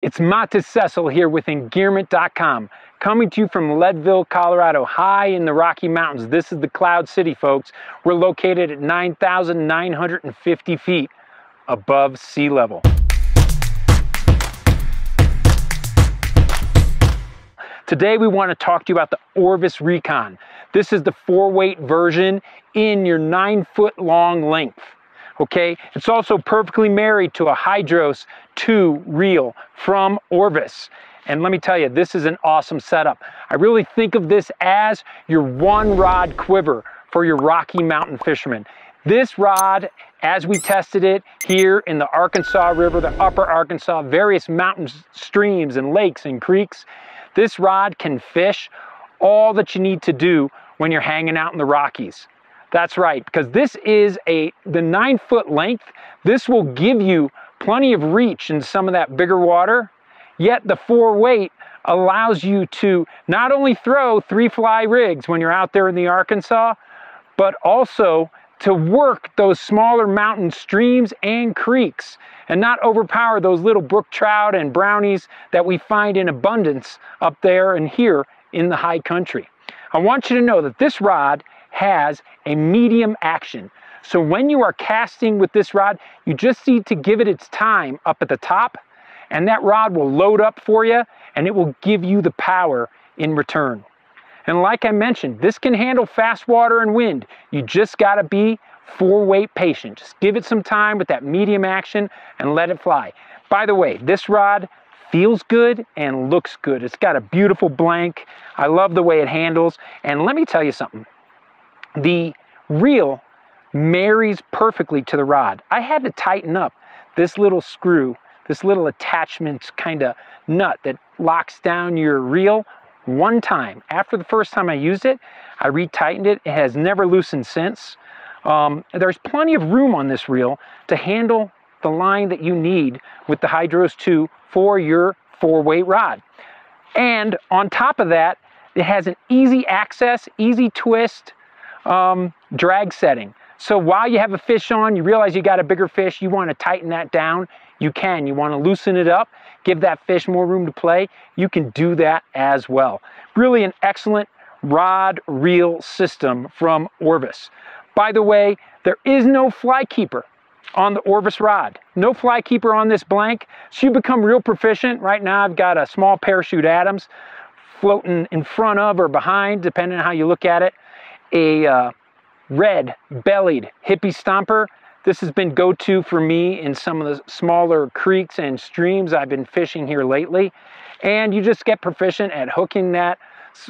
It's Mattis Sessel here with Engearment.com, coming to you from Leadville, Colorado, high in the Rocky Mountains. This is the Cloud City, folks. We're located at 9,950 feet above sea level. Today we want to talk to you about the Orvis Recon. This is the 4-weight version in your 9-foot-long length. Okay, it's also perfectly married to a Hydros 2 reel from Orvis. And let me tell you, this is an awesome setup. I really think of this as your one-rod quiver for your Rocky Mountain fishermen. This rod, as we tested it here in the Arkansas River, the upper Arkansas, various mountain streams and lakes and creeks, this rod can fish all that you need to do when you're hanging out in the Rockies. That's right, because this is the 9-foot length. This will give you plenty of reach in some of that bigger water, yet the 4-weight allows you to not only throw 3-fly rigs when you're out there in the Arkansas, but also to work those smaller mountain streams and creeks and not overpower those little brook trout and brownies that we find in abundance up there and here in the high country. I want you to know that this rod has a medium action. So when you are casting with this rod, you just need to give it its time up at the top, and that rod will load up for you and it will give you the power in return. And like I mentioned, this can handle fast water and wind. You just got to be 4-weight patient. Just give it some time with that medium action and let it fly. By the way, this rod feels good and looks good. It's got a beautiful blank. I love the way it handles. And let me tell you something. The reel marries perfectly to the rod. I had to tighten up this little screw, this little attachment kind of nut that locks down your reel one time. After the first time I used it, I retightened it. It has never loosened since. There's plenty of room on this reel to handle the line that you need with the Hydros 2 for your 4-weight rod. And on top of that, it has an easy access, easy twist, drag setting. So while you have a fish on, you realize you got a bigger fish, you want to tighten that down, you can. You want to loosen it up, give that fish more room to play, you can do that as well. Really an excellent rod reel system from Orvis. By the way, there is no fly keeper on the Orvis rod. No fly keeper on this blank. So you become real proficient. Right now I've got a small parachute Adams floating in front of or behind, depending on how you look at it, a red-bellied hippie stomper. This has been go-to for me in some of the smaller creeks and streams I've been fishing here lately. And you just get proficient at hooking that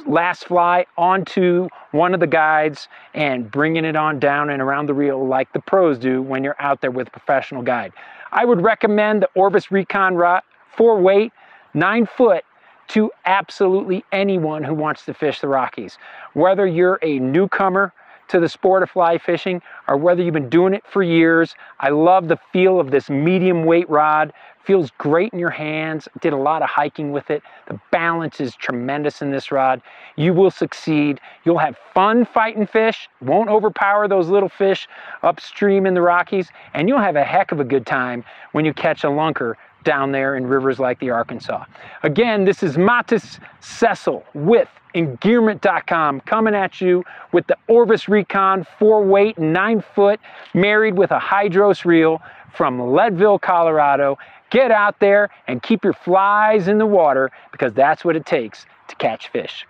last fly onto one of the guides and bringing it on down and around the reel like the pros do when you're out there with a professional guide. I would recommend the Orvis Recon 4-weight, 9-foot, to absolutely anyone who wants to fish the Rockies. Whether you're a newcomer to the sport of fly fishing or whether you've been doing it for years, I love the feel of this medium weight rod. Feels great in your hands. Did a lot of hiking with it. The balance is tremendous in this rod. You will succeed. You'll have fun fighting fish. Won't overpower those little fish upstream in the Rockies. And you'll have a heck of a good time when you catch a lunker down there in rivers like the Arkansas. Again, this is Mattis Sessel with Engearment.com coming at you with the Orvis Recon 4-weight, 9-foot, married with a Hydros reel from Leadville, Colorado. Get out there and keep your flies in the water because that's what it takes to catch fish.